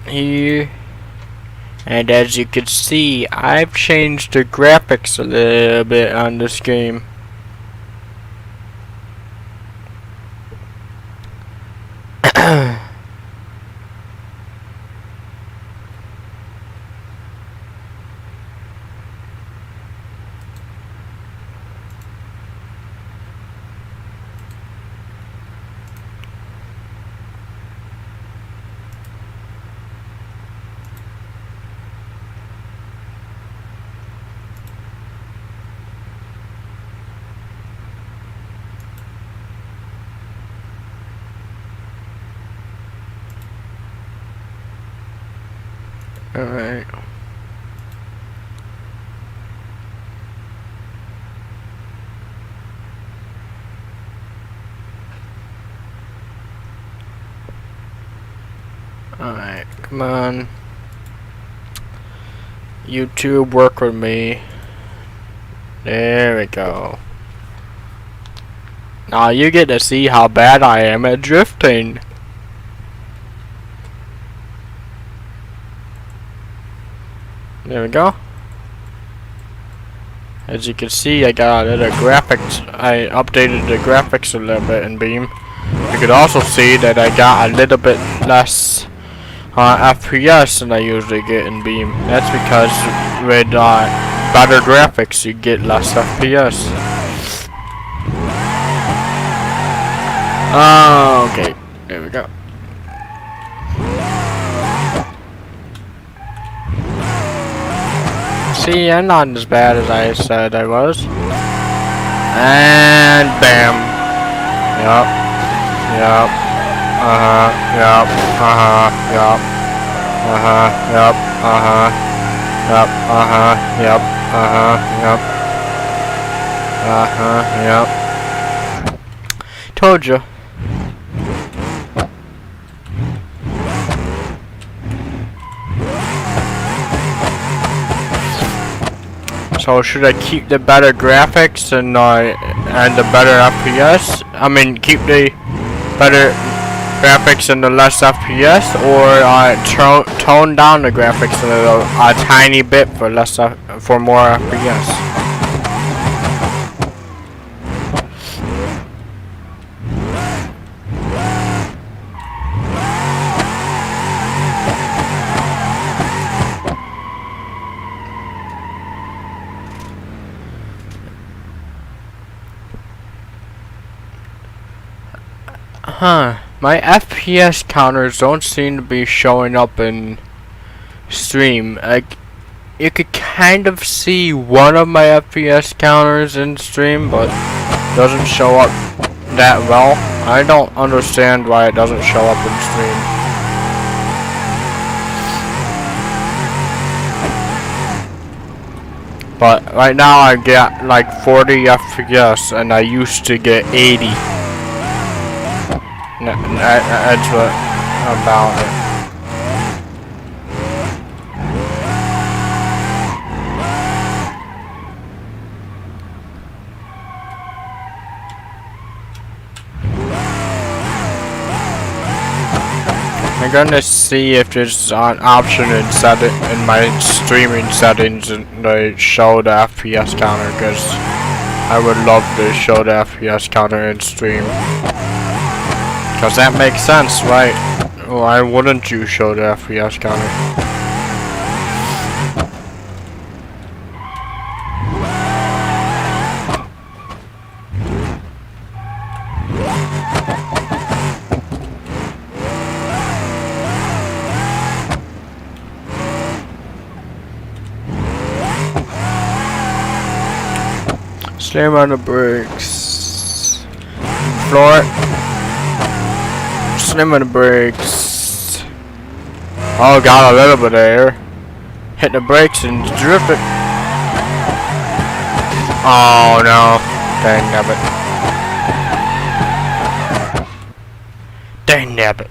here, and as you can see, I've changed the graphics a little bit on this game. Alright. Alright, come on. YouTube, work with me. There we go. Now you get to see how bad I am at drifting. There we go. As you can see, I got a little graphics. I updated the graphics a little bit in Beam. You could also see that I got a little bit less FPS than I usually get in Beam. That's because with better graphics, you get less FPS. Okay, there we go. See, I'm not as bad as I said I was. And bam. Yup. Yup. Uh-huh. Yup. Uh-huh. Yup. Uh-huh. Yup. Uh-huh. Yup. Uh-huh. Yup. Uh-huh. Yup. Uh-huh. Yup. Told you. So should I keep the better graphics and the better FPS? I mean, keep the better graphics and the less FPS, or tone down the graphics a tiny bit for for more FPS? Huh. My FPS counters don't seem to be showing up in stream. You could kind of see one of my FPS counters in stream, but it doesn't show up that well. I don't understand why it doesn't show up in stream. But right now I get like 40 FPS and I used to get 80. That's what about it. I'm gonna see if there's an option in my streaming settings to show the FPS counter, because I would love to show the FPS counter in stream. Because that makes sense, right? Why wouldn't you show the FPS counter? Slam on the brakes. Floor it. Slam on the brakes. Oh, got a little bit of air. Hit the brakes and drift it. Oh no. Dang nabbit. Dang nabbit.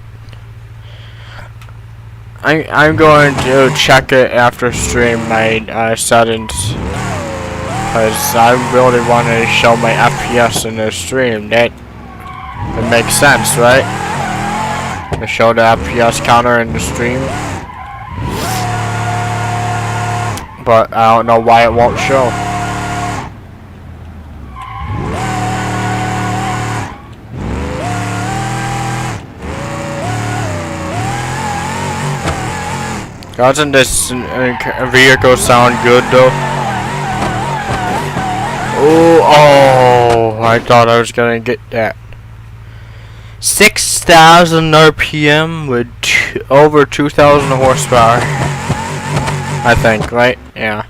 I'm going to check it after stream my settings. Because I really want to show my FPS in the stream. That makes sense, right? To show the FPS counter in the stream. but I don't know why it won't show. Doesn't this vehicle sound good though? Oh, I thought I was gonna get that. 6,000 RPM with over 2,000 horsepower. I think, right? Yeah.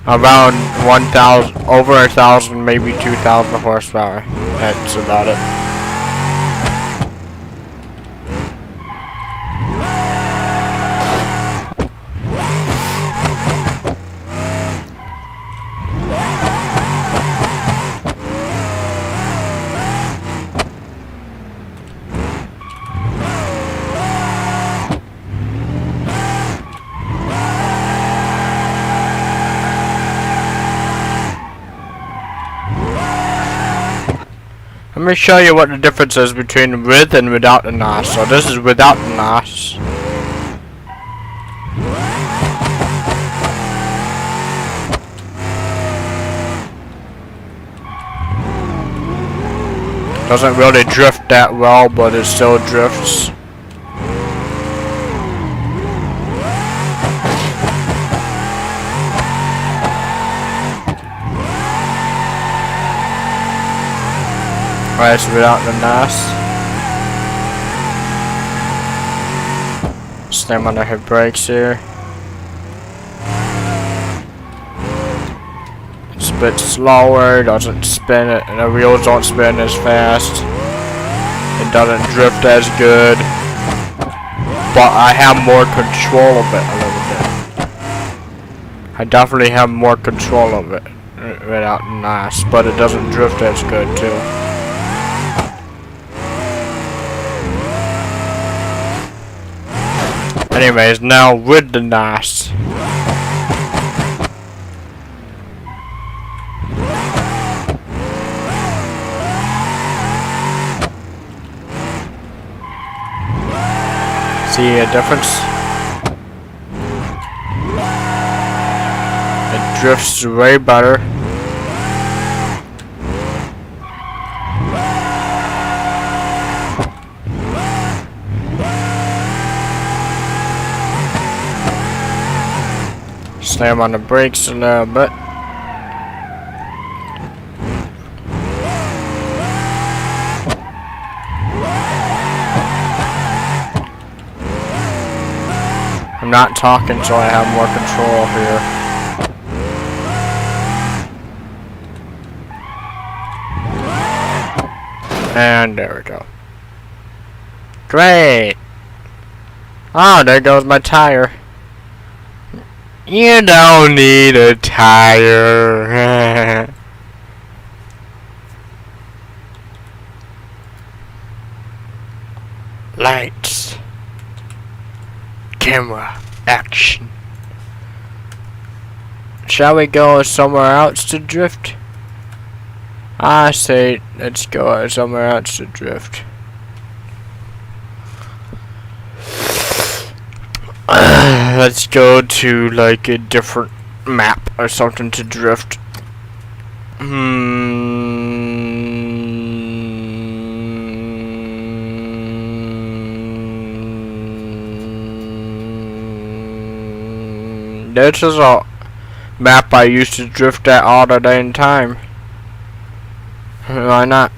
Around 1,000, over 1,000, maybe 2,000 horsepower. That's about it. Let me show you what the difference is between with and without the NOS. So this is without the NOS. Doesn't really drift that well, but it still drifts. Right, so without the NOS. Slam on the hip brakes here. It's a bit slower, doesn't spin it, and the wheels don't spin as fast. It doesn't drift as good. But I have more control of it a little bit. I definitely have more control of it without the NOS, but it doesn't drift as good too. Anyways, now with the NOS. See a difference? It drifts way better. Slam on the brakes a little bit. I'm not talking, so I have more control here. And there we go. Great! Oh, there goes my tire. You don't need a tire. Lights. Camera. Action. Shall we go somewhere else to drift? I say let's go somewhere else to drift. Let's go to like a different map or something to drift. This is a map I used to drift at all the dang time. Why not?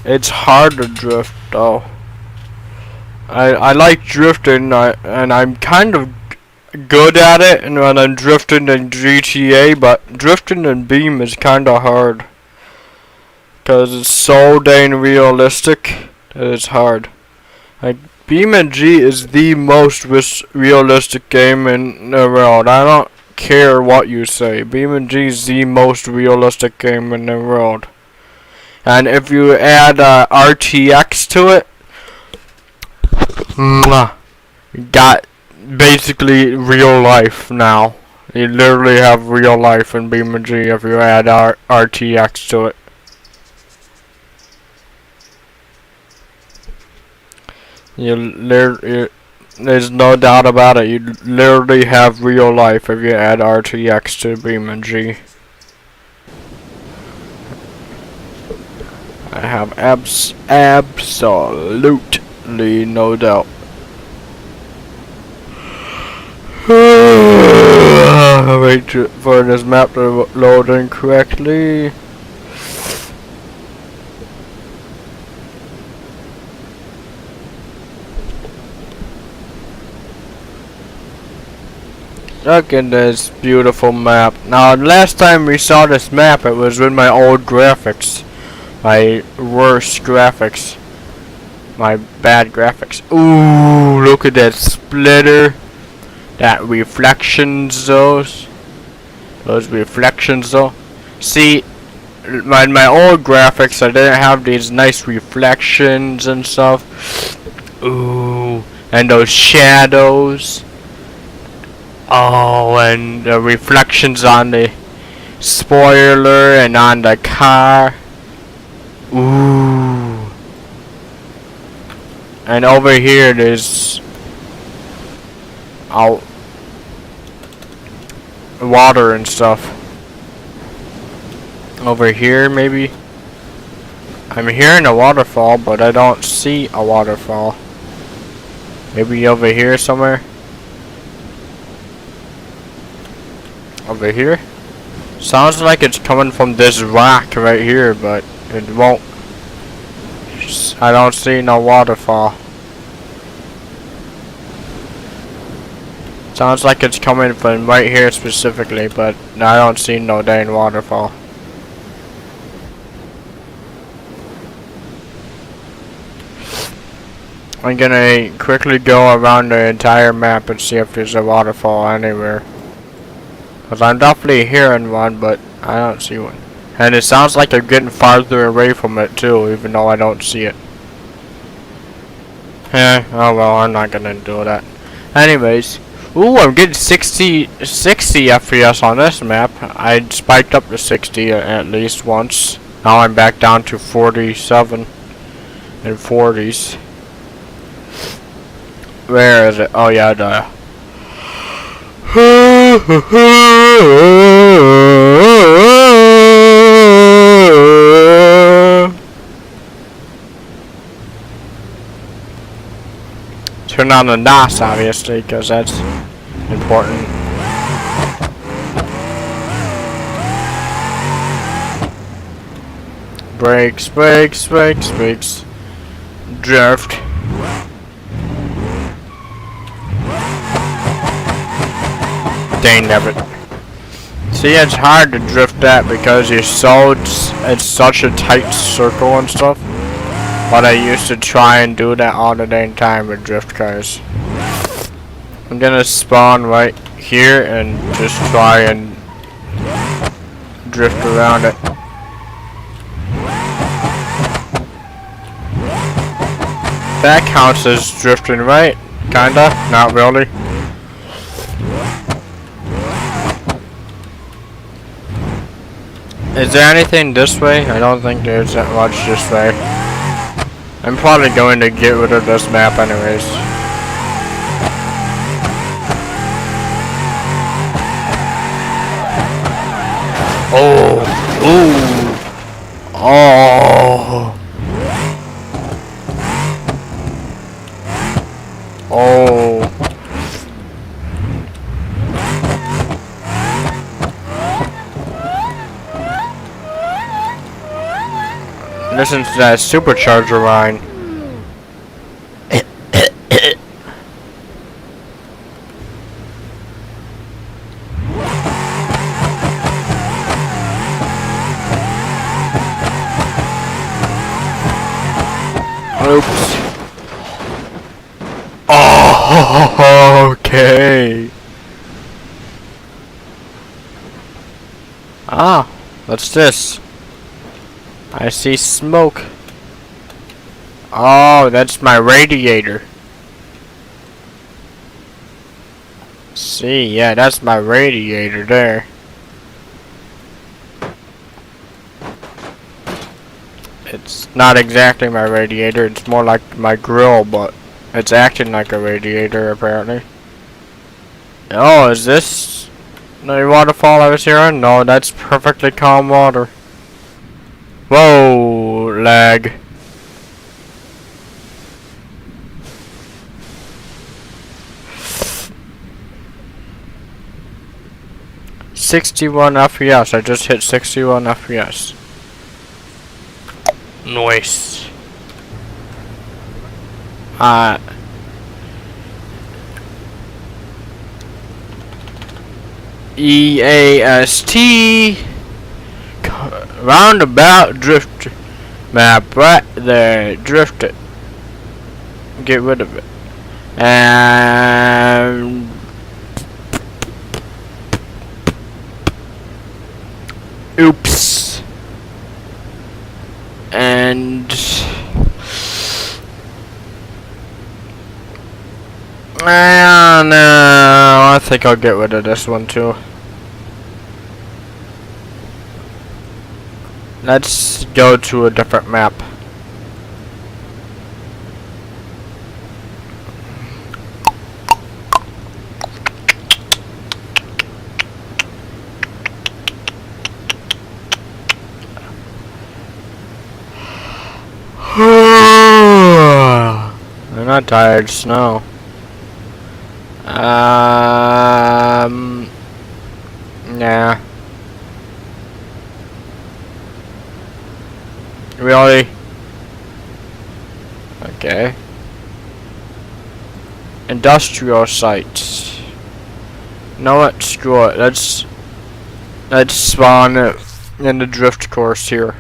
It's hard to drift though. I like drifting, and I'm kind of good at it and when I'm drifting in GTA, but drifting in Beam is kind of hard. Because it's so dang realistic that it's hard. Like, BeamNG is the most realistic game in the world. I don't care what you say. BeamNG is the most realistic game in the world. And if you add RTX to it, you got basically real life now. You literally have real life in BeamNG if you add RTX to it. You literally, There's no doubt about it. You literally have real life if you add RTX to BeamNG. I have absolutely no doubt. Wait for this map to load incorrectly. Look at this beautiful map. Now, last time we saw this map, it was with my old graphics. My worst graphics. My bad graphics. Ooh, look at that splitter. That reflections, those reflections though. See, my old graphics, I didn't have these nice reflections and stuff. Ooh, and those shadows. Oh, and the reflections on the spoiler and on the car. Ooh. And over here there's water and stuff. Over here maybe. I'm hearing a waterfall, but I don't see a waterfall. Maybe over here somewhere. Over here? Sounds like it's coming from this rock right here, but it won't. I don't see no waterfall. Sounds like it's coming from right here specifically, but I don't see no dang waterfall. I'm gonna quickly go around the entire map and see if there's a waterfall anywhere. Cause I'm definitely hearing one, but I don't see one. And it sounds like they're getting farther away from it too, even though I don't see it. Oh well, I'm not gonna do that. Anyways, ooh, I'm getting 60 FPS on this map. I spiked up to 60 at least once. Now I'm back down to 47 and 40s. Where is it? Oh yeah, the turn on the NOS obviously, because that's important. Brakes, brakes, brakes, brakes. Drift. Dang nabbit. See, it's hard to drift that because it's such a tight circle and stuff. But I used to try and do that all the dang time with drift cars. I'm gonna spawn right here and just try and drift around it. That counts as drifting, right? Kinda? Not really. Is there anything this way? I don't think there's that much this way. I'm probably going to get rid of this map anyways. Oh! Ooh! Oh! Oh! Listen to that supercharger line. Oops. Oh, okay. Ah, what's this? I see smoke. Oh, that's my radiator. See, yeah, that's my radiator there. It's not exactly my radiator, it's more like my grill, but It's acting like a radiator, apparently. Oh, is this the waterfall I was hearing? No, that's perfectly calm water. Whoa, lag. FPS. I just hit 61 FPS. Nice. EAST roundabout drift map right there. Drift it. Get rid of it. And oops. And no, I think I'll get rid of this one too. Let's go to a different map. I'm not tired, snow. Nah. Really? Okay. Industrial sites. No, what? Screw it. Let's spawn it in the drift course here.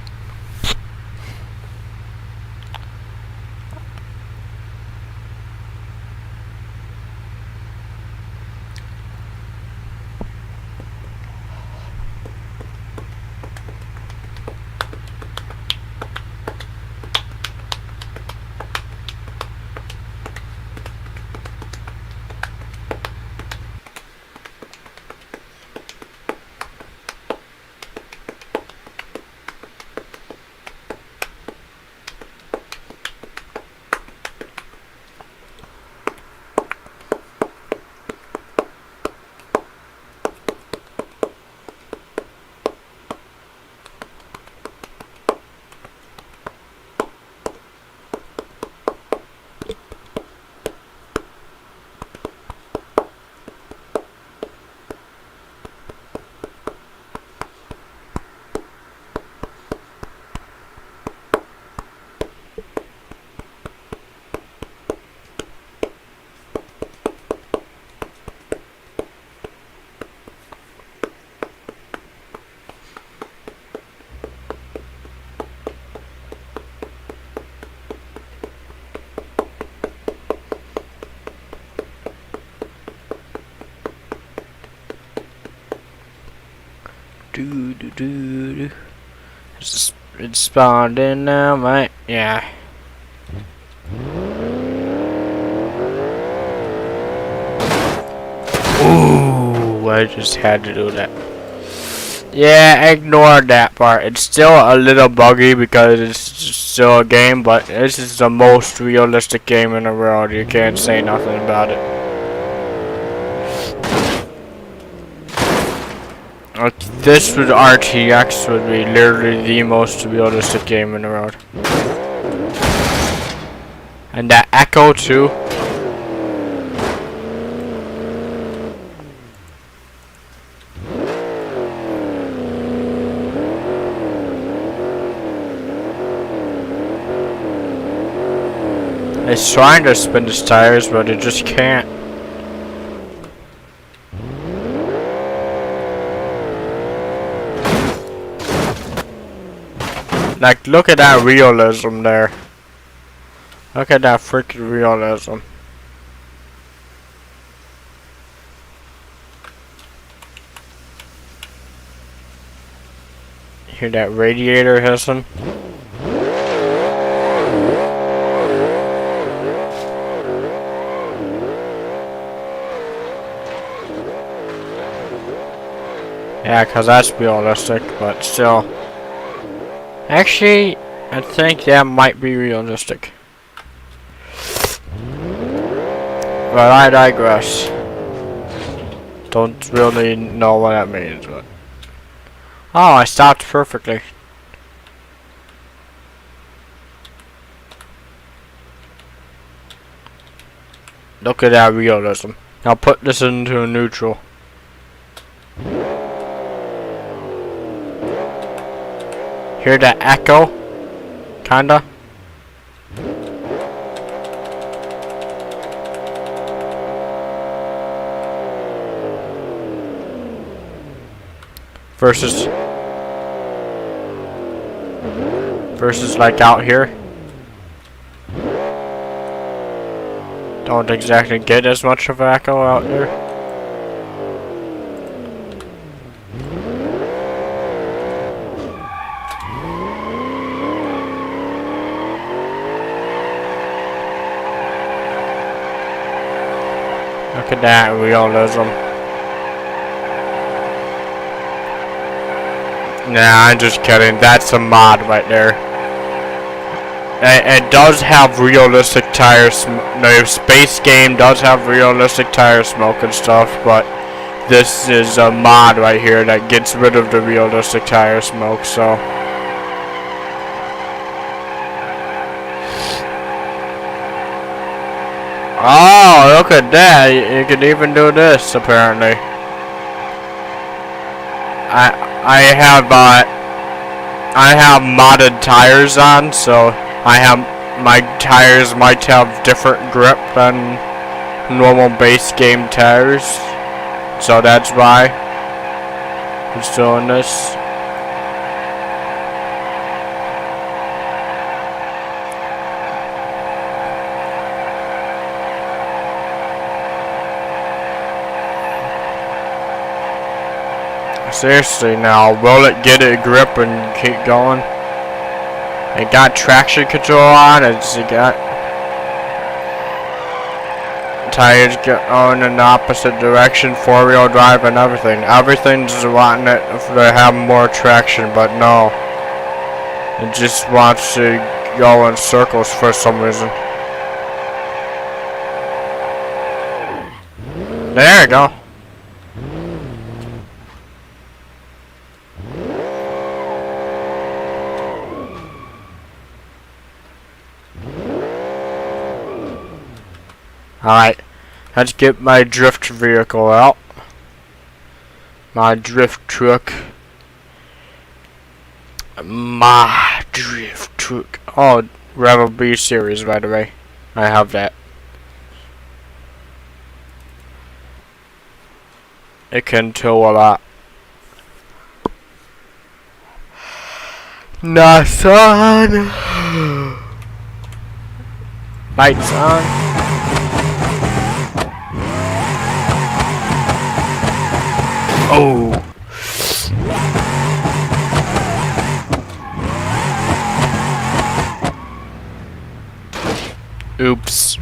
It's spawned in now, mate. Yeah. Ooh, I just had to do that. Yeah, ignore that part. It's still a little buggy because it's still a game, but this is the most realistic game in the world. You can't say nothing about it. This with RTX would be literally the most realistic game in the world. And that echo too. It's trying to spin its tires, but it just can't. Like, look at that realism there. Look at that freaking realism. Hear that radiator hissing? Yeah, 'cause that's realistic, but still. Actually, I think that might be realistic. But I digress. Don't really know what that means, but... Oh, I stopped perfectly. Look at that realism. Now put this into neutral. Hear that echo? Kinda. Versus like out here. Don't exactly get as much of an echo out there. Look at that realism. Nah, I'm just kidding. That's a mod right there. It does have realistic tires. The space game does have realistic tire smoke and stuff, but this is a mod right here that gets rid of the realistic tire smoke, so. Oh, look at that. You can even do this, apparently. I have modded tires on, so my tires might have different grip than normal base game tires, so that's why it's doing this. Seriously now, will it get a grip and keep going? It got traction control on, it got tires going in the opposite direction, 4-wheel drive and everything. Everything's wanting it to have more traction, but no. It just wants to go in circles for some reason. There you go. Alright, let's get my drift vehicle out. My drift truck. My drift truck. Oh, Rebel B series, by the way. I have that. It can tow a lot. Nissan. Lights on. Oh. Oops.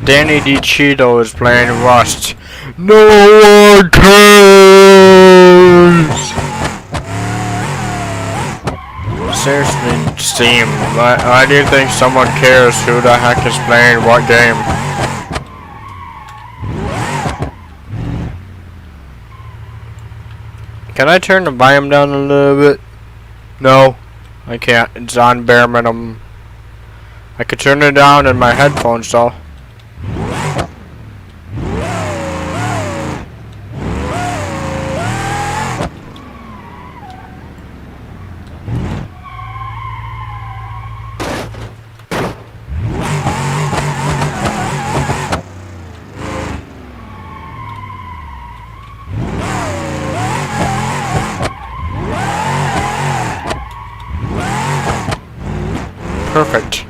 Danny DeCito is playing Rust. No one cares! Seriously, Steam, why do you think someone cares who the heck is playing what game? Can I turn the volume down a little bit? No, I can't. It's on bare minimum. I could turn it down in my headphones though. Perfect.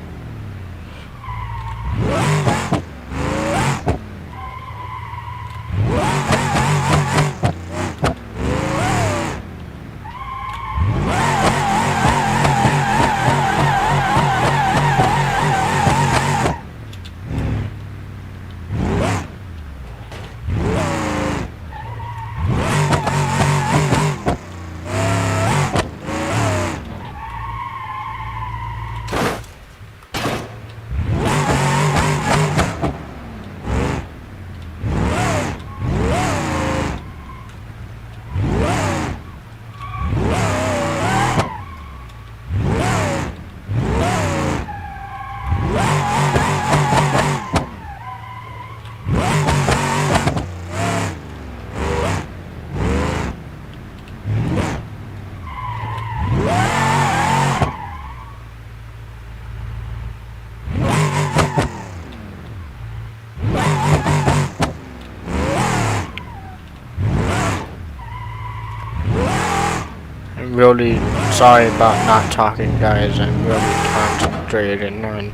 really sorry about not talking, guys. I'm really concentrating on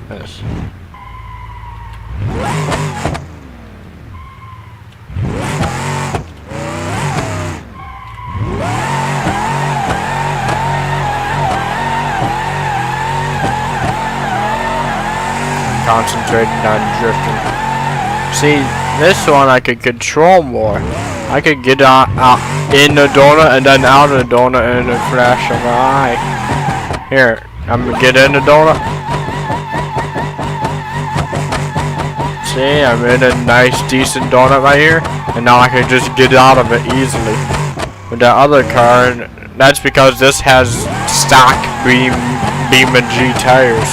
this. Concentrating on drifting. See, this one I could control more. I could get out in the donut and then out of the donut in a flash of an eye. Here, I'm gonna get in the donut. See, I'm in a nice, decent donut right here, and now I can just get out of it easily. With that other car, that's because this has stock Beam and G tires.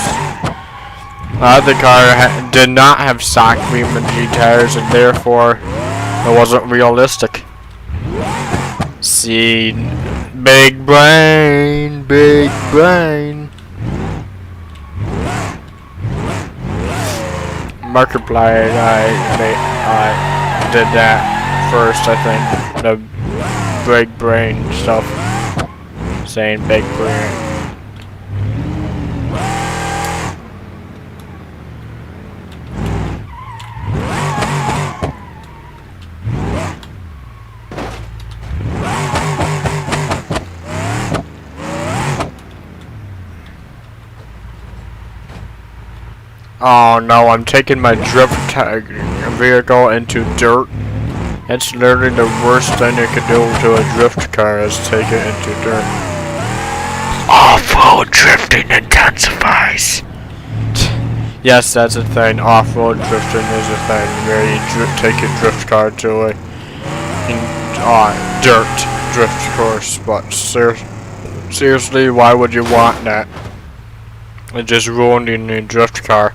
The other car did not have stock Beam and G tires, and therefore it wasn't realistic. See, big brain, big brain. Markiplier, I did that first, I think. The big brain stuff. Saying big brain. Oh no, I'm taking my drift vehicle into dirt. That's literally the worst thing you could do to a drift car is take it into dirt. Off-road drifting intensifies. Yes, that's a thing. Off-road drifting is a thing where you take a drift car to a dirt drift course. But seriously, why would you want that? It just ruined your drift car.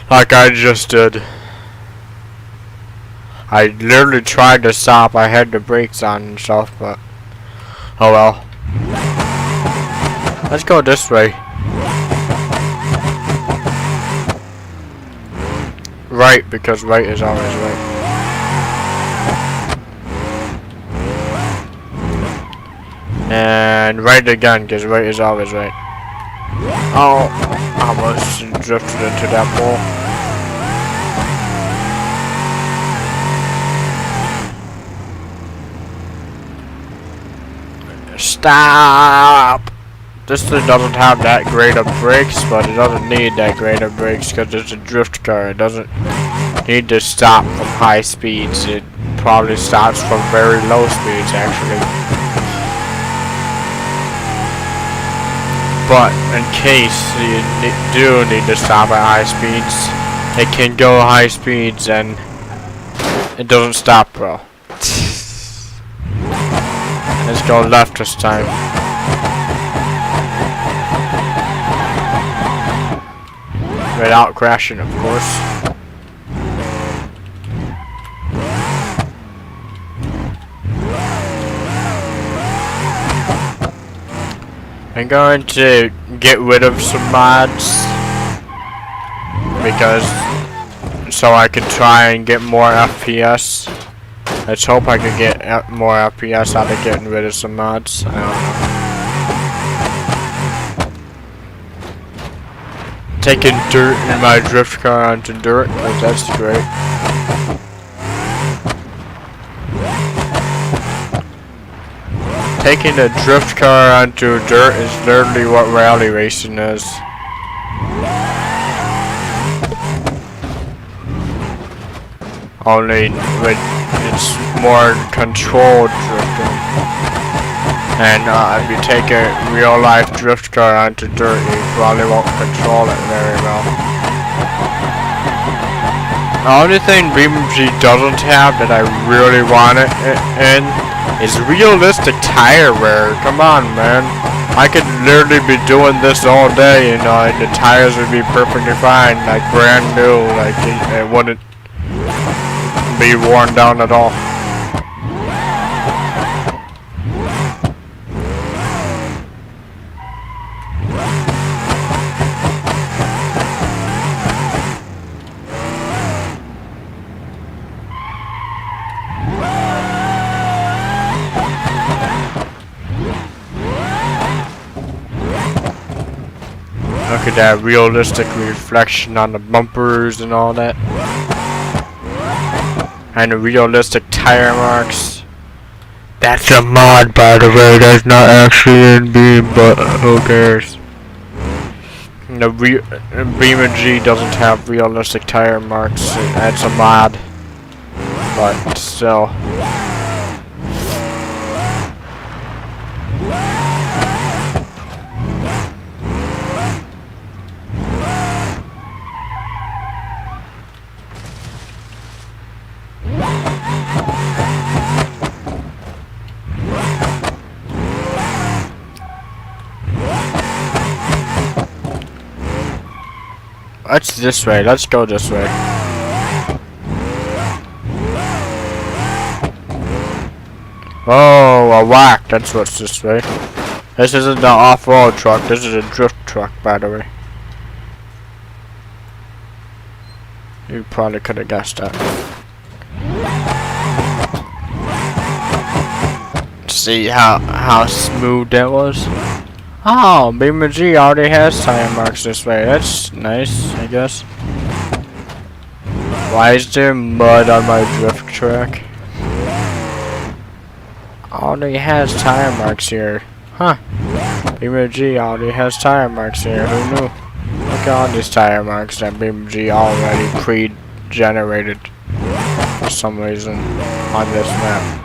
Like I just did. I literally tried to stop. I had the brakes on and stuff, but oh well. Let's go this way. Right, because right is always right. And right again, because right is always right. Oh, I almost drifted into that pole. Stop! This thing doesn't have that great of brakes, but it doesn't need that great of brakes because it's a drift car. It doesn't need to stop from high speeds. It probably stops from very low speeds, actually. But in case you do need to stop at high speeds, it can go high speeds and it doesn't stop, bro. Let's go left this time. Without crashing, of course. I'm going to get rid of some mods because so I can try and get more FPS. Let's hope I can get more FPS out of getting rid of some mods. I don't know. Taking dirt in my drift car onto dirt, because that's great. Taking a drift car onto dirt is literally what rally racing is. Only it's more controlled drifting. And if you take a real life drift car onto dirt, you probably won't control it very well. The only thing BMG doesn't have that I really want it in is realistic tire wear. Come on, man. I could literally be doing this all day, you know, and the tires would be perfectly fine, like brand new, like it wouldn't be worn down at all. Look at that realistic reflection on the bumpers and all that. And the realistic tire marks. That's a mod, by the way. That's not actually in Beam, but who cares? The Beam and G doesn't have realistic tire marks. That's a mod, but still. Let's this way. Let's go this way. Oh, a whack. That's what's this way. This isn't the off-road truck. This is a drift truck, by the way. You probably could have guessed that. See how smooth that was? Oh, BMG already has tire marks this way. That's nice, I guess. Why is there mud on my drift track? Already has tire marks here. Huh. BMG already has tire marks here. Who knew? Look at all these tire marks that BMG already pre-generated for some reason on this map.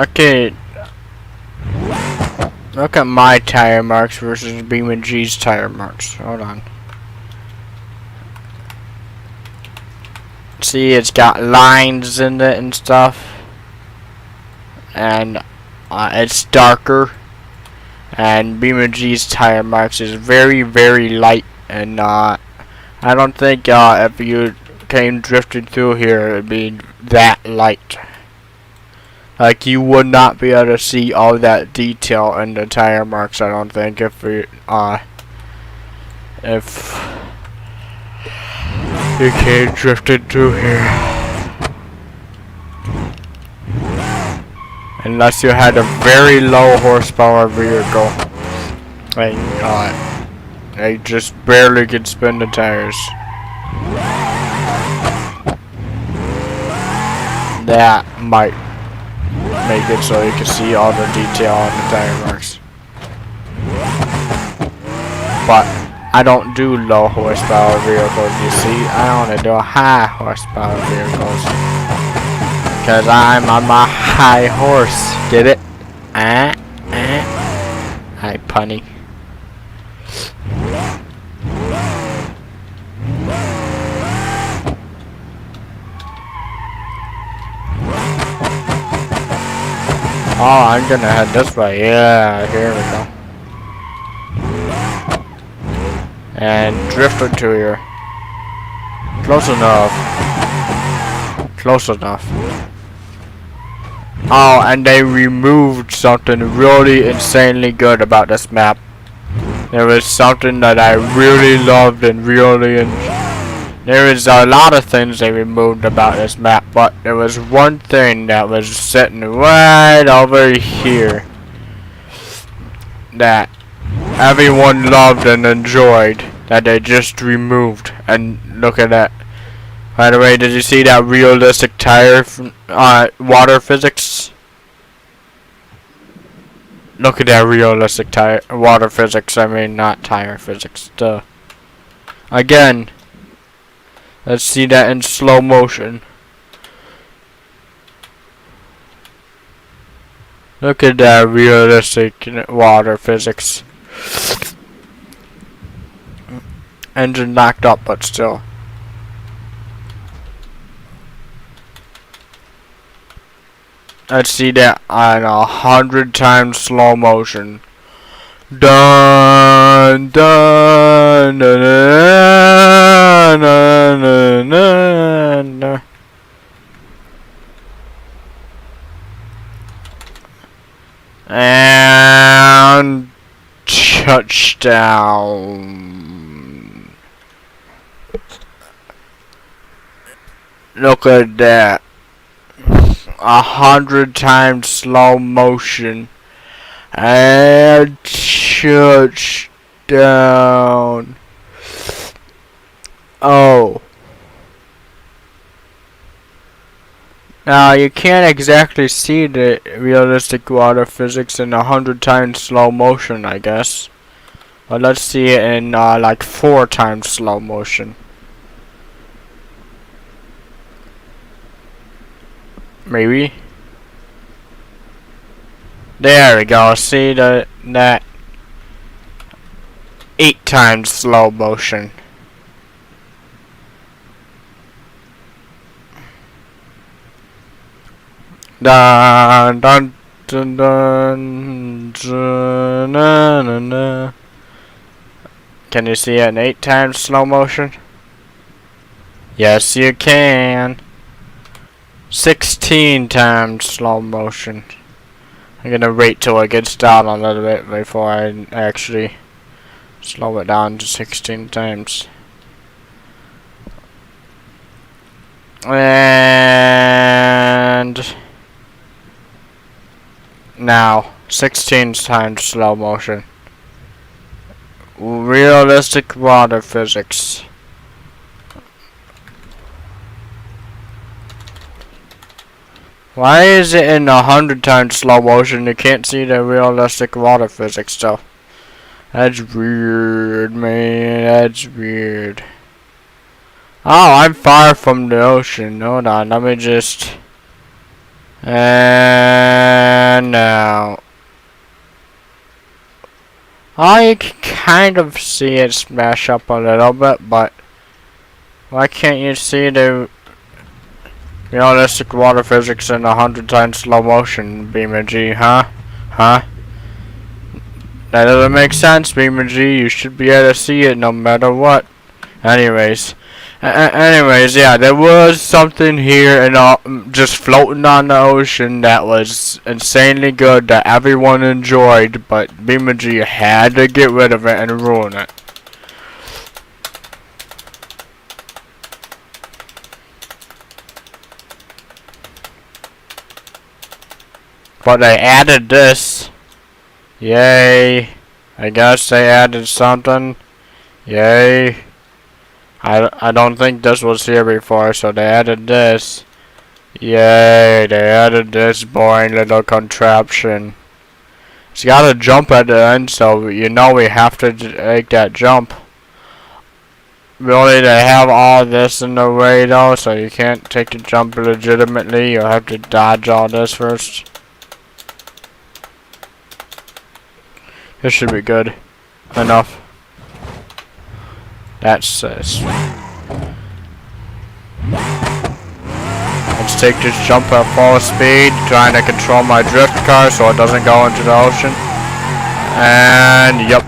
Okay, look at my tire marks versus Beam and G's tire marks. Hold on. See, it's got lines in it and stuff, and it's darker. And Beam and G's tire marks is very, very light, and I don't think if you came drifting through here, it'd be that light. Like, you would not be able to see all that detail in the tire marks, I don't think, if you came drifting through here. Unless you had a very low horsepower vehicle. And, they just barely could spin the tires. That might make it so you can see all the detail on the tire marks. But I don't do low horsepower vehicles, you see. I only do high horsepower vehicles. Because I'm on my high horse. Get it? Hi, punny. Oh, I'm gonna head this way. Yeah, here we go. And drift into here. Close enough. Close enough. Oh, and they removed something really insanely good about this map. There was something that I really loved and really enjoyed. There is a lot of things they removed about this map, but there was one thing that was sitting right over here that everyone loved and enjoyed that they just removed. And look at that. By the way, did you see that realistic tire from water physics? Look at that realistic tire water physics. I mean, not tire physics. Duh. Again. Let's see that in slow motion. Look at that realistic water physics. Engine knocked up, but still. Let's see that on 100 times slow motion. Dun dun dun dun dun dun dun dun. And touchdown. Look at that. 100 times slow motion. And touchdown. Oh. Now you can't exactly see the realistic water physics in 100 times slow motion, I guess. But let's see it in like 4 times slow motion. Maybe. There we go. See that 8 times slow motion. Dun dun dun dun, dun, dun, dun, dun. Can you see it in 8 times slow motion? Yes, you can. 16 times slow motion. I'm gonna wait till it gets down a little bit before I actually slow it down to 16 times. And now 16 times slow motion. Realistic water physics. Why is it in 100 times slow motion? You can't see the realistic water physics stuff. That's weird, man. That's weird. Oh, I'm far from the ocean. Hold on, let me just... And now... Oh, you can kind of see it smash up a little bit, but... Why can't you see the... realistic water physics in 100 times slow motion, Beamer G, huh? Huh? That doesn't make sense, Beamer G. You should be able to see it no matter what. Anyways. Anyways, yeah, there was something here and just floating on the ocean that was insanely good that everyone enjoyed, but Beamer G had to get rid of it and ruin it. But they added this. Yay. I guess they added something. Yay. I don't think this was here before, so they added this. Yay, they added this boring little contraption. It's got a jump at the end, so you know we have to make that jump. Really, they have all this in the way though, so you can't take the jump legitimately. You'll have to dodge all this first. This should be good enough. That's let's take this jump at full speed, trying to control my drift car so it doesn't go into the ocean. And yep.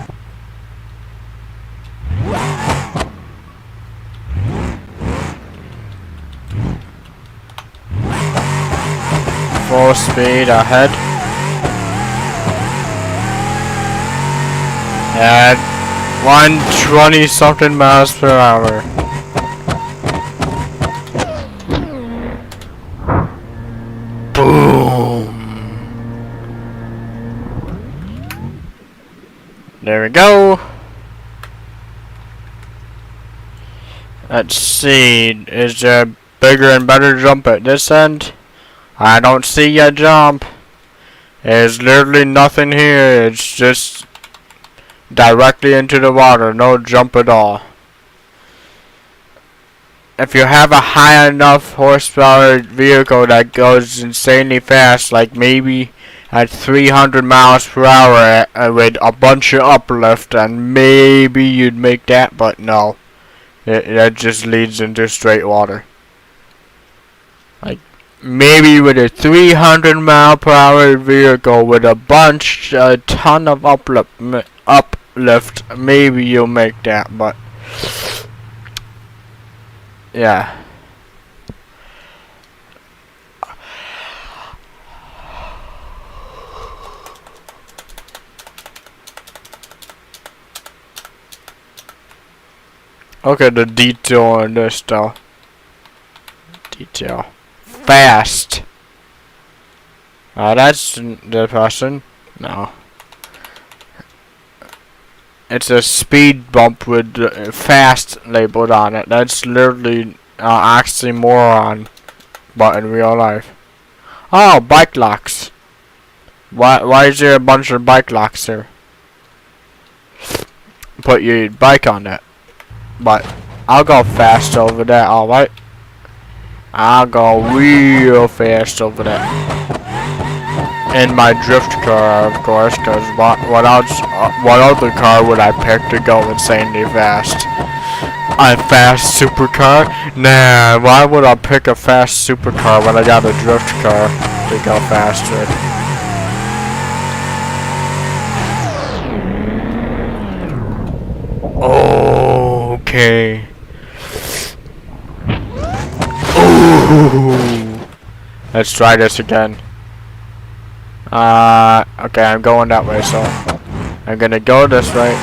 Full speed ahead. At 120 something miles per hour. Boom. There we go. Let's see. Is there a bigger and better jump at this end? I don't see a jump. There's literally nothing here. It's just directly into the water, no jump at all. If you have a high enough horsepower vehicle that goes insanely fast, like maybe at 300 miles per hour with a bunch of uplift, and maybe you'd make that, but no. That just leads into straight water. Like, maybe with a 300-mile-per-hour vehicle with a ton of uplift, maybe you'll make that, but yeah. Okay, the detail on this though. Detail. Fast. That's depressing. No. It's a speed bump with fast labeled on it. That's literally oxymoron, but in real life. Oh, bike locks. Why is there a bunch of bike locks here? Put your bike on that. But I'll go fast over that, alright? I'll go real fast over that. In my drift car, of course, because what other car would I pick to go insanely fast? A fast supercar? Nah, why would I pick a fast supercar when I got a drift car to go faster? Okay. Ooh. Let's try this again. Okay, I'm going that way, so I'm gonna go this way.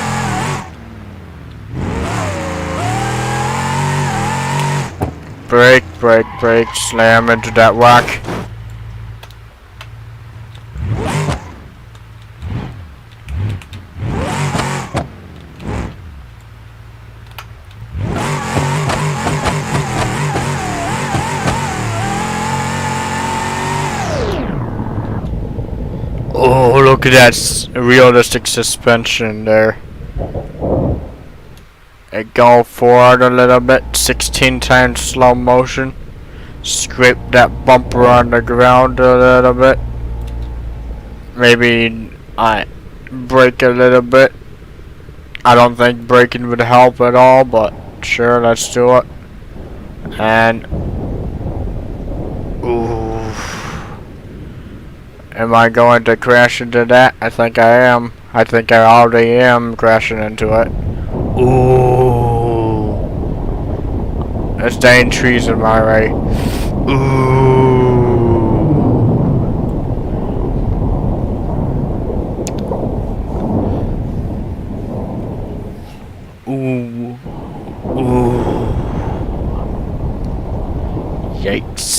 Brake, brake, brake, slam into that rock. Oh, look at that realistic suspension there. It go forward a little bit, 16 times slow motion. Scrape that bumper on the ground a little bit. Maybe I brake a little bit. I don't think braking would help at all, but sure, let's do it. And ooh. Am I going to crash into that? I think I am. I think I already am crashing into it. Ooh. There's dang trees in my way. Ooh. Ooh. Ooh. Yikes.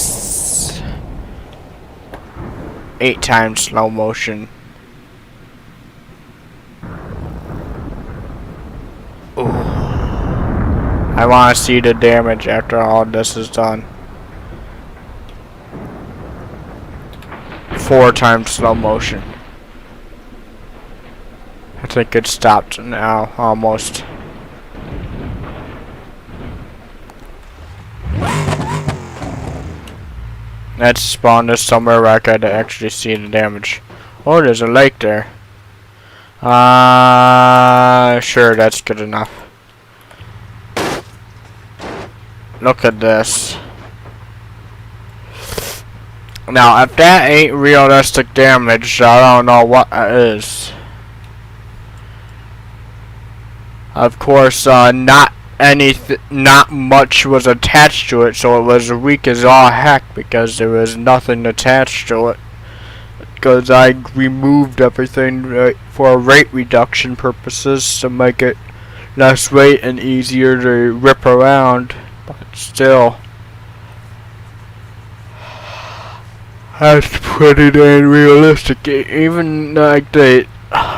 8 times slow motion. Ooh. I want to see the damage after all this is done. 4 times slow motion. I think it stopped now, almost. Let's spawn this somewhere where I could actually see the damage. Oh, there's a lake there. Sure, that's good enough. Look at this. Now, if that ain't realistic damage, I don't know what is. Of course, not much was attached to it, so it was weak as all heck because there was nothing attached to it. Because I removed everything for rate reduction purposes to make it less weight and easier to rip around, but still, that's pretty dang realistic. Even like the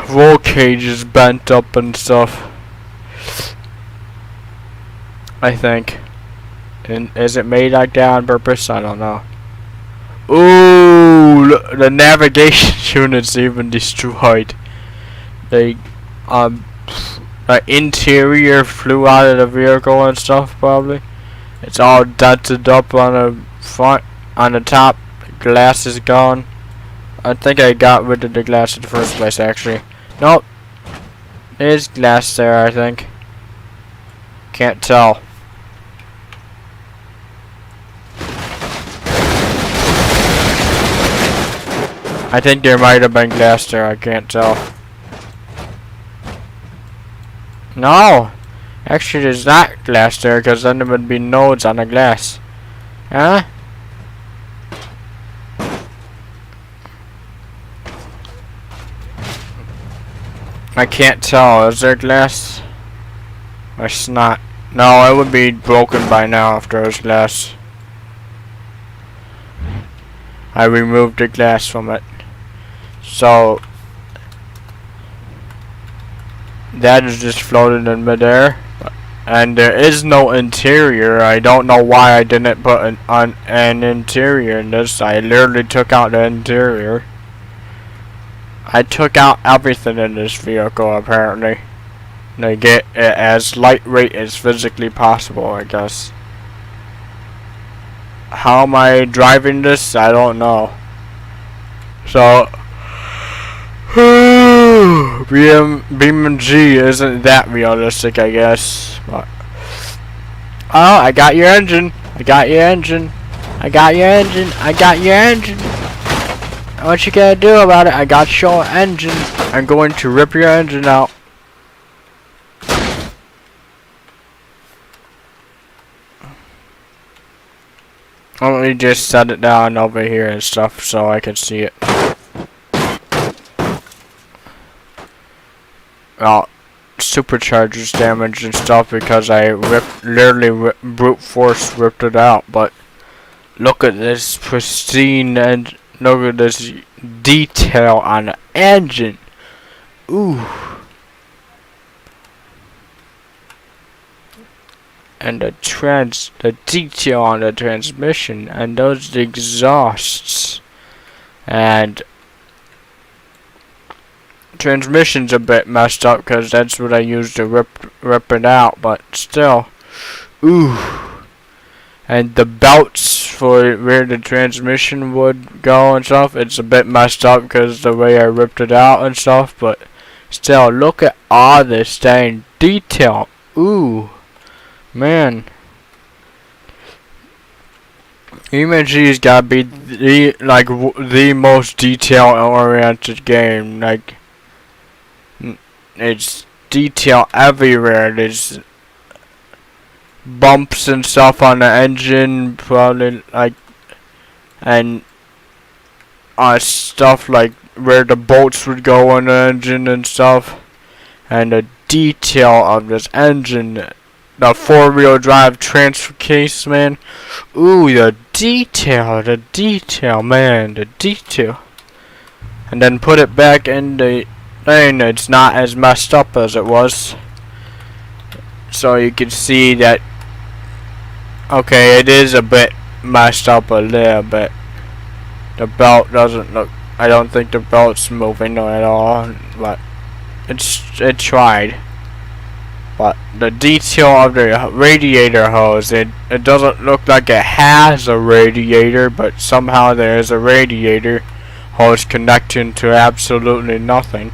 roll cage is bent up and stuff, I think. And is it made like that on purpose? I don't know. Ooh, the navigation unit's even destroyed. The interior flew out of the vehicle and stuff, probably. It's all dented up on the front, on the top. The glass is gone. I think I got rid of the glass in the first place, actually. Nope. There's glass there, I think. Can't tell. I think there might have been glass there, I can't tell. No! Actually, there's not glass there, because then there would be nodes on the glass. Huh? I can't tell. Is there glass? It's not. No, it would be broken by now if there was glass. I removed the glass from it. So that is just floating in midair. And there is no interior. I don't know why I didn't put an interior in this. I literally took out the interior. I took out everything in this vehicle apparently. To get it as lightweight as physically possible, I guess. How am I driving this? I don't know. So BMG isn't that realistic, I guess. But oh, I got your engine. I got your engine. I got your engine. I got your engine. What you gotta do about it? I got your engine. I'm going to rip your engine out. Let me just set it down over here and stuff so I can see it. Well, superchargers damaged and stuff because I literally brute force ripped it out. But look at this pristine and look at this detail on the engine. Ooh. And the detail on the transmission and those exhausts, and transmission's a bit messed up because that's what I used to rip it out, but still, ooh. And the belts for where the transmission would go and stuff, it's a bit messed up because the way I ripped it out and stuff, but still, look at all this dang detail. Ooh. Man, EMG's gotta be the most detail-oriented game. Like, it's detail everywhere. There's bumps and stuff on the engine, probably and stuff like where the bolts would go on the engine and stuff, and the detail of this engine. The four-wheel drive transfer case, man. Ooh, the detail, man, the detail. And then put it back in the thing. It's not as messed up as it was. So you can see that, okay, it is a bit messed up a little bit. The belt doesn't look, I don't think the belt's moving at all, but it tried. But the detail of the radiator hose, it doesn't look like it has a radiator, but somehow there is a radiator hose connecting to absolutely nothing.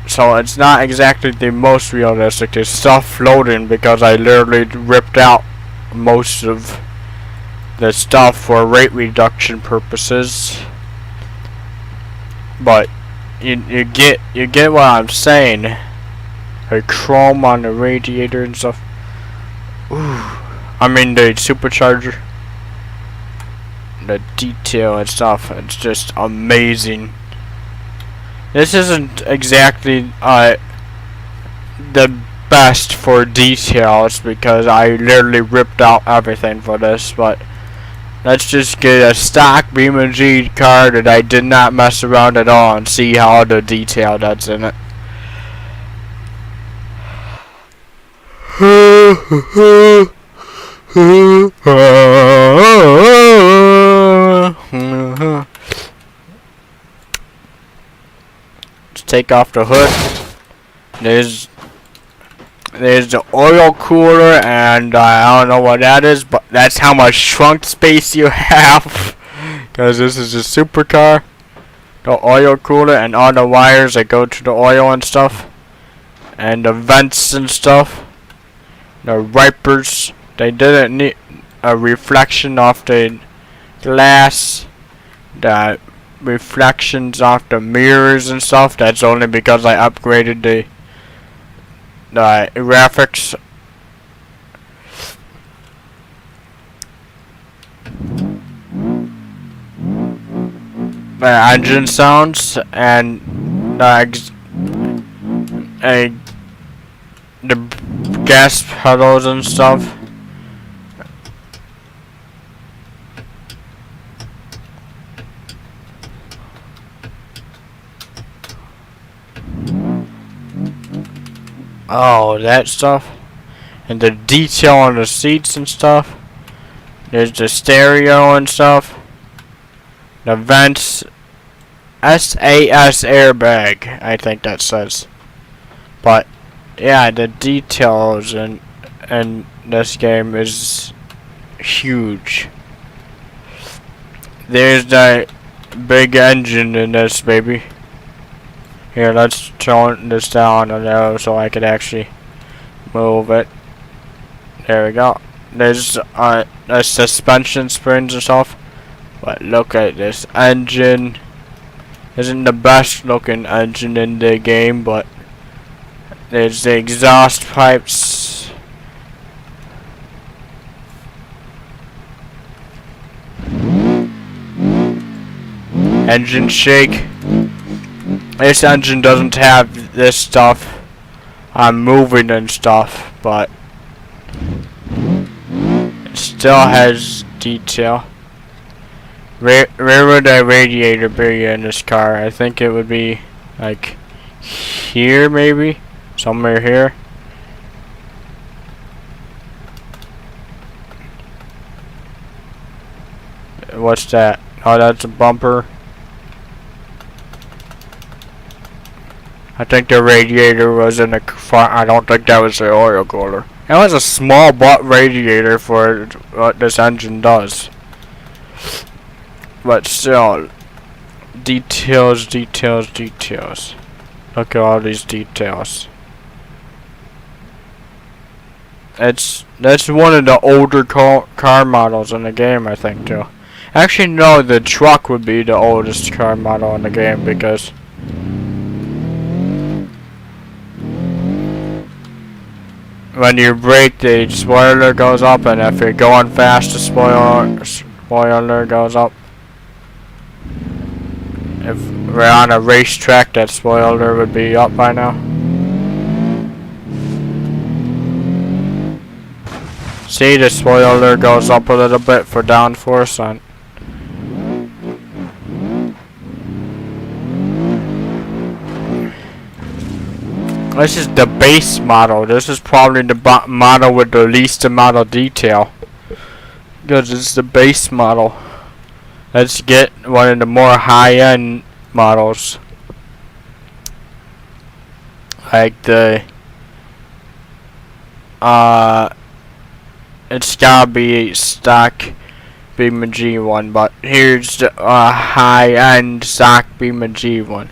So it's not exactly the most realistic. There's stuff floating because I literally ripped out most of the stuff for rate reduction purposes. But you get what I'm saying. The chrome on the radiator and stuff. Ooh. I mean the supercharger. The detail and stuff. It's just amazing. This isn't exactly the best for details because I literally ripped out everything for this, but let's just get a stock BMG car that I did not mess around at all and see how the detail that's in it. Let's take off the hood. There's the oil cooler, and I don't know what that is, but that's how much trunk space you have. Because this is a supercar. The oil cooler and all the wires that go to the oil and stuff. And the vents and stuff. The wipers, they didn't need a reflection of the glass. The reflections off the mirrors and stuff. That's only because I upgraded the graphics. The engine sounds and the gas pedals and stuff. Oh, that stuff. And the detail on the seats and stuff. There's the stereo and stuff. The vents. SAS airbag, I think that says. But yeah, the details in this game is huge. There's that big engine in this baby. Here, let's tone this down a little so I could actually move it. There we go. There's the suspension springs and stuff. But look at this engine. Isn't the best looking engine in the game, but there's the exhaust pipes. Engine shake. This engine doesn't have this stuff. I'm moving and stuff, but it still has detail. Where would the radiator be in this car? I think it would be like here, maybe somewhere here. What's that? Oh, that's a bumper. I think the radiator was in the front. I don't think that was the oil cooler. That was a small butt radiator for what this engine does. But still, details, details, details. Look at all these details. That's one of the older car models in the game, I think, too. Actually, no, the truck would be the oldest car model in the game because when you brake, the spoiler goes up, and if you're going fast, the spoiler goes up. If we're on a racetrack, that spoiler would be up by now. See, the spoiler goes up a little bit for downforce on. This is the base model. This is probably the model with the least amount of detail. Because it's the base model. Let's get one of the more high-end models. Like the it's gotta be stock Beamer G one, but here's the high-end stock Beamer G one.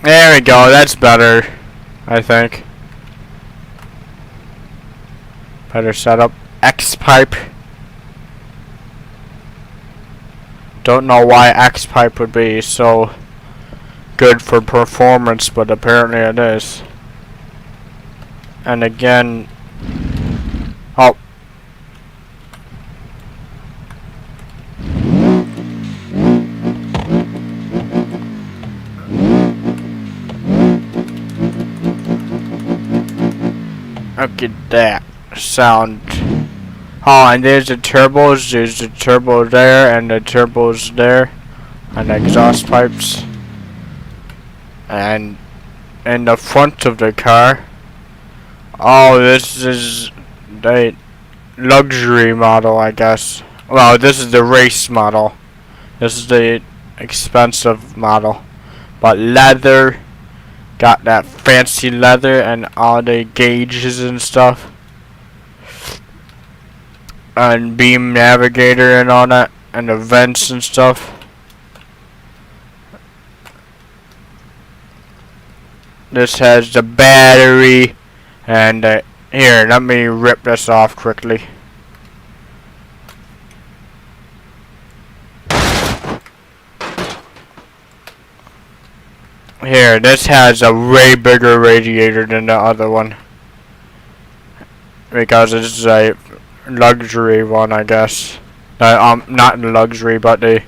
There we go, that's better, I think. Better setup. X-pipe. Don't know why X-pipe would be so good for performance, but apparently it is. And again, oh. Look at that sound. Oh, and there's the turbos. There's the turbo there and the turbos there. And the exhaust pipes. And in the front of the car. Oh, this is the luxury model, I guess. Well, this is the race model. This is the expensive model. But leather. Got that fancy leather and all the gauges and stuff. And beam navigator and all that. And the vents and stuff. This has the battery, and here, let me rip this off quickly. Here, this has a way bigger radiator than the other one. Because it's a luxury one, I guess. Not luxury, but the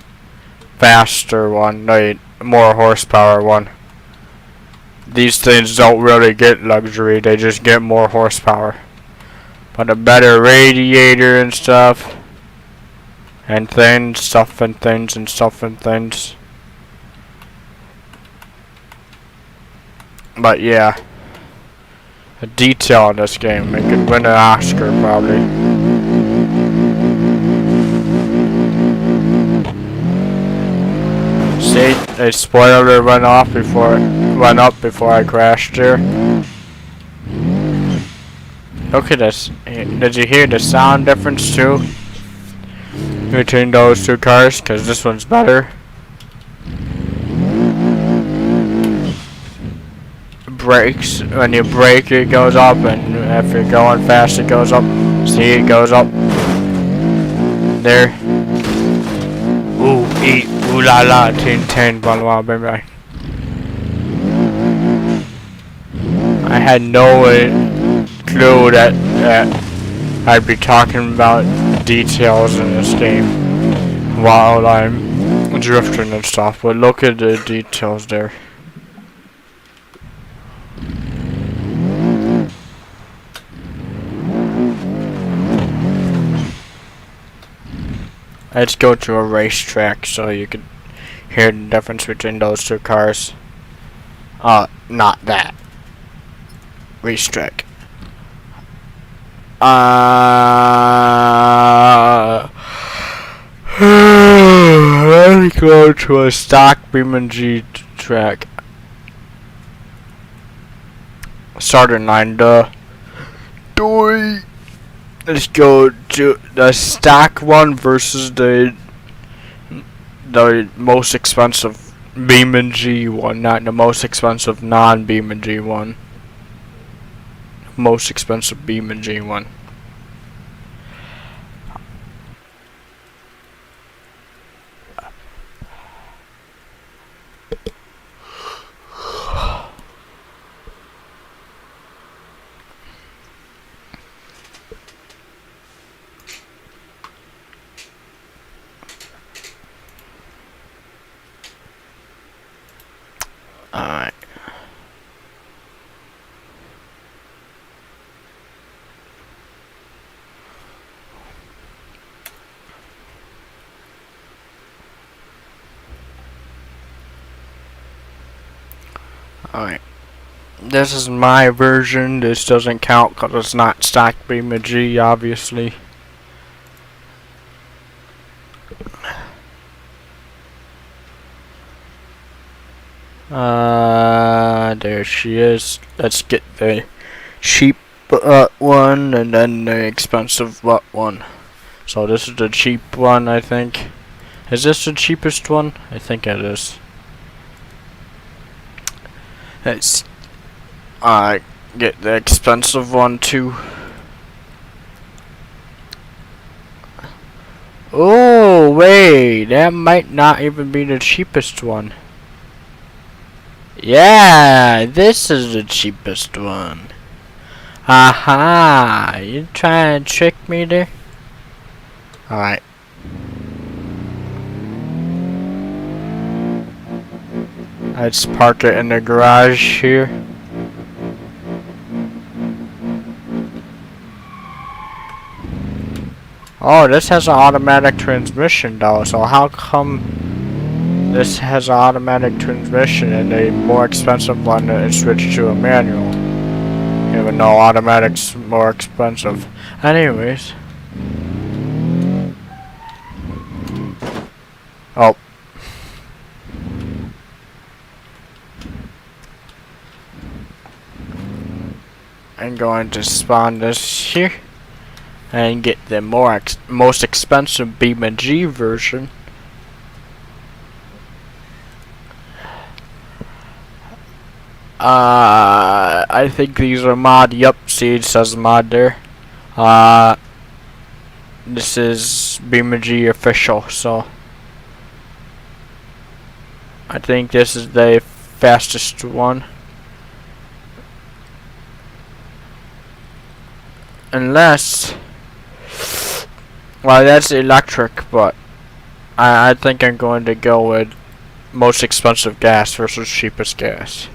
faster one, the more horsepower one. These things don't really get luxury, they just get more horsepower. But a better radiator and stuff. And things, stuff and things and stuff and things. But yeah. The detail in this game, it could win an Oscar probably. See, a spoiler went up before I crashed there. Look at this. Did you hear the sound difference too? Between those two cars, because this one's better. Brakes, when you brake it goes up, and if you're going fast it goes up. See, it goes up. There. Ooh, eat, ooh la la, 10, blah blah blah blah. I had no clue that I'd be talking about details in this game while I'm drifting and stuff, but look at the details there. Let's go to a racetrack so you can hear the difference between those two cars. Not that. Racetrack. Let's go to a stock BeamNG track. Starting line, duh. Doy. Let's go to the stock one versus the most expensive BeamNG one, not the most expensive non-BeamNG one. Most expensive BeamNG one. Alright. Alright. This is my version. This doesn't count because it's not stock BeamNG, obviously. There she is. Let's get the cheap one and then the expensive one. So this is the cheap one, I think. Is this the cheapest one? I think it is. Let's get the expensive one too. Oh wait, that might not even be the cheapest one. Yeah, this is the cheapest one. Aha, you trying to trick me there? Alright. Let's park it in the garage here. Oh, this has an automatic transmission though, so how come this has an automatic transmission and a more expensive one is switched to a manual? Even though automatic's more expensive. Anyways. Oh. I'm going to spawn this here and get the most expensive BeamNG version. I think these are mod. Yup, see it says mod there. This is BeamerG official, so I think this is the fastest one. Unless, well, that's electric, but I think I'm going to go with most expensive gas versus cheapest gas.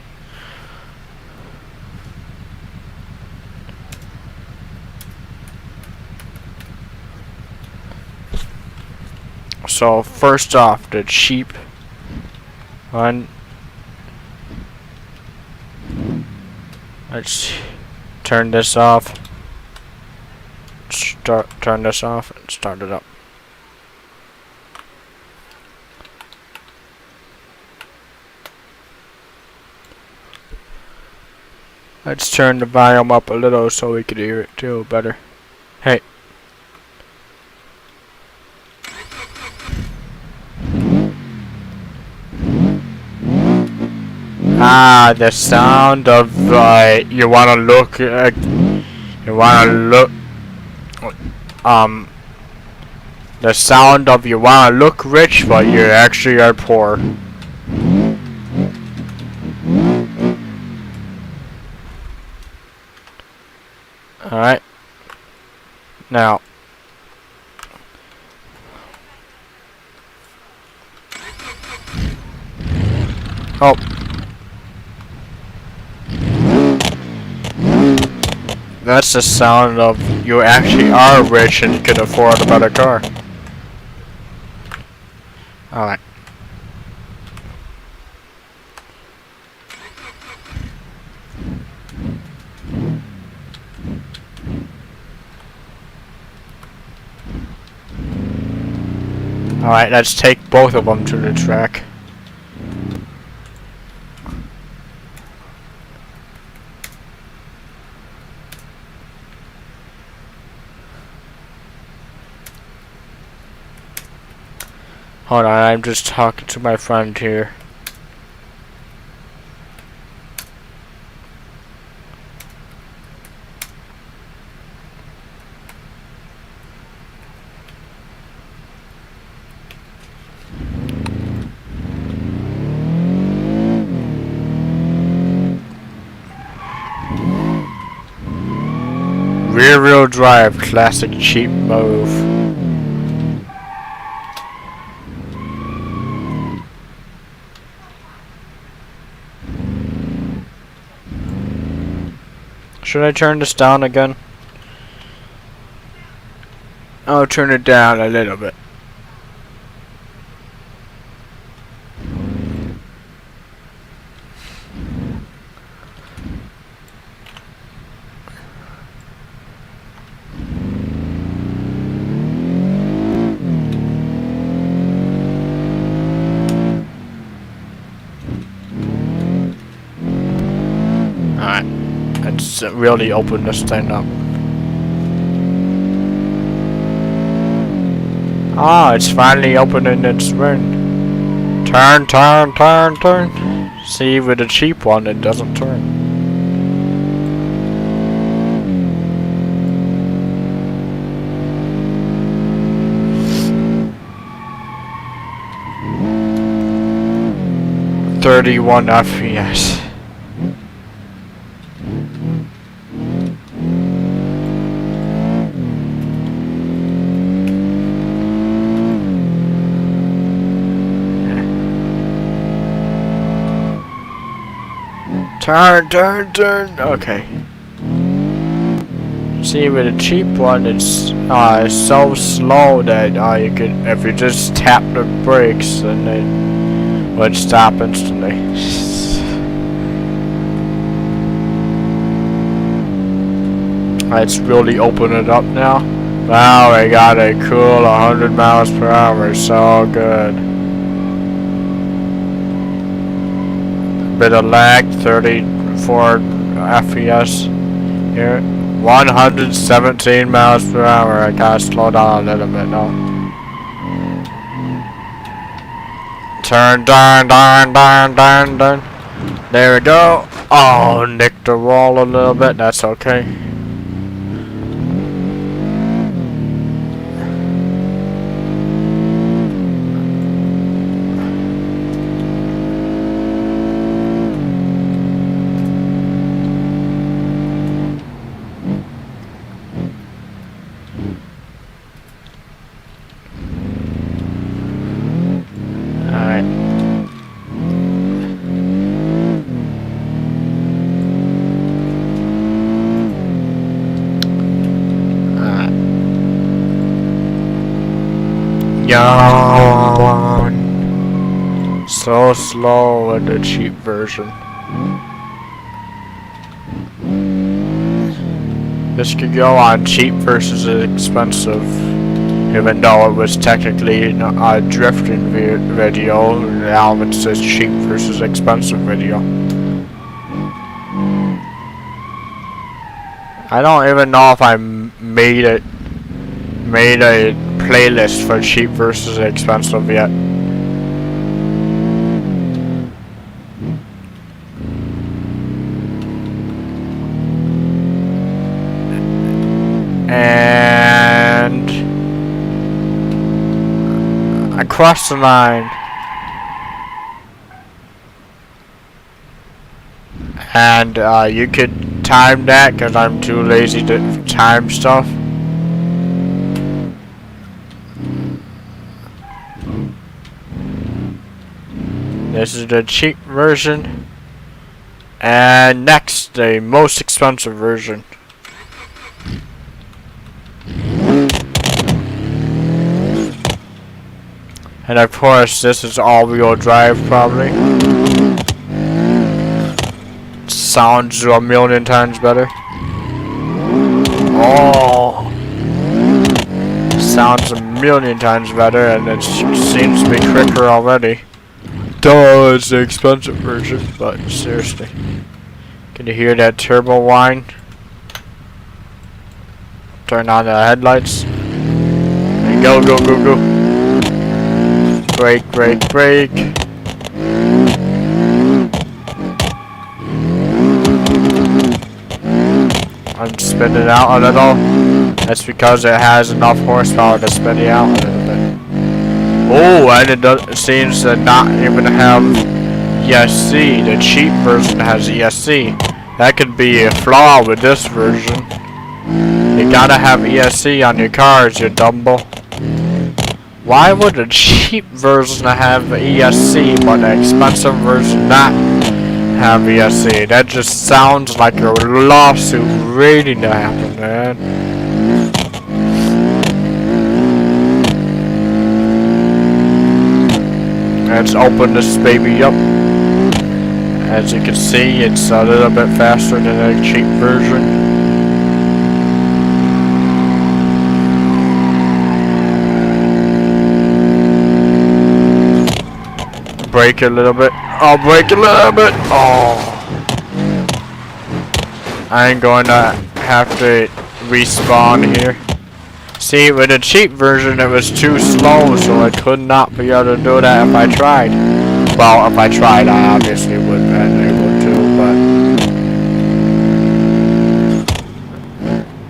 So first off, the cheap one. Let's turn this off. Turn this off and start it up. Let's turn the volume up a little so we can hear it too better. Hey. Ah, the sound of you wanna look the sound of you wanna look rich but you actually are poor. Alright. Now. Oh. That's the sound of you actually are rich and you can afford a better car. Alright. Alright, let's take both of them to the track. Hold on, I'm just talking to my friend here. Rear-wheel drive, classic cheap move. Should I turn this down again? I'll turn it down a little bit. Let's really open this thing up. Ah, it's finally opening its ring. Turn, turn, turn, turn. See, with the cheap one, it doesn't turn. .31 FPS. Turn, turn, turn. Okay. See, with a cheap one, it's so slow that you could, if you just tap the brakes, then it would stop instantly. Let's really open it up now. Wow, we got a cool 100 miles per hour. So good. Bit of lag, 34 FPS here, 117 miles per hour. I gotta slow down a little bit now. Turn, turn, turn, turn, turn, turn. There we go. Oh, nicked the wall a little bit. That's okay. Yawn. So slow with the cheap version. This could go on cheap versus expensive, even though it was technically a drifting video. Now it says cheap versus expensive video. I don't even know if I made a playlist for cheap versus expensive yet. And I crossed the line. And you could time that because I'm too lazy to time stuff. This is the cheap version. And next, the most expensive version. And of course, this is all-wheel drive, probably. Sounds a million times better. Oh, sounds a million times better, and it seems to be quicker already. Duh, it's the expensive version, but seriously. Can you hear that turbo whine? Turn on the headlights. And go, go, go, go. Brake, brake, brake. I'm spinning out a little. That's because it has enough horsepower to spin it out a little bit. Oh, and it seems to not even have ESC. The cheap version has ESC. That could be a flaw with this version. You gotta have ESC on your cars, you dumbo. Why would the cheap version have ESC but the expensive version not have ESC? That just sounds like a lawsuit waiting to happen, man. Let's open this baby up. As you can see, it's a little bit faster than the cheap version. Brake a little bit. I'll brake a little bit. Oh. I ain't going to have to respawn here. See, with the cheap version, it was too slow, so I could not be able to do that if I tried. Well, if I tried, I obviously wouldn't have been able to,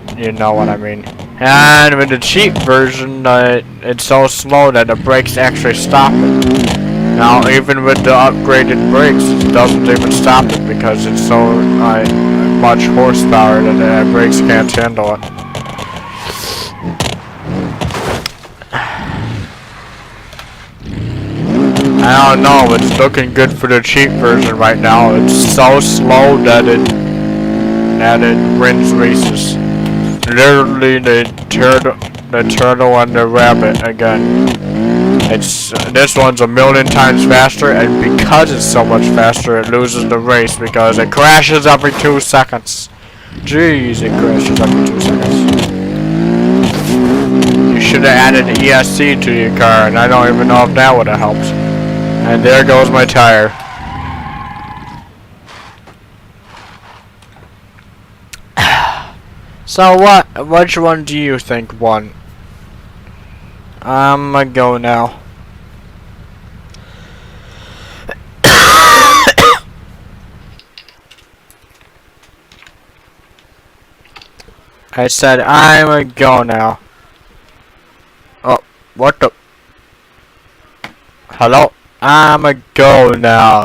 but you know what I mean. And with the cheap version, it's so slow that the brakes actually stop it. Now, even with the upgraded brakes, it doesn't even stop it because it's so much horsepower that the brakes can't handle it. I don't know, it's looking good for the cheap version right now. It's so slow that it wins races. Literally the turtle and the rabbit again. This one's a million times faster, and because it's so much faster, it loses the race because it crashes every 2 seconds. Jeez, it crashes every 2 seconds. You should have added ESC to your car, and I don't even know if that would have helped. And there goes my tire. So which one do you think won? I'm gonna go now. I said I'm a go now. Oh, what the? Hello? I'm a go now.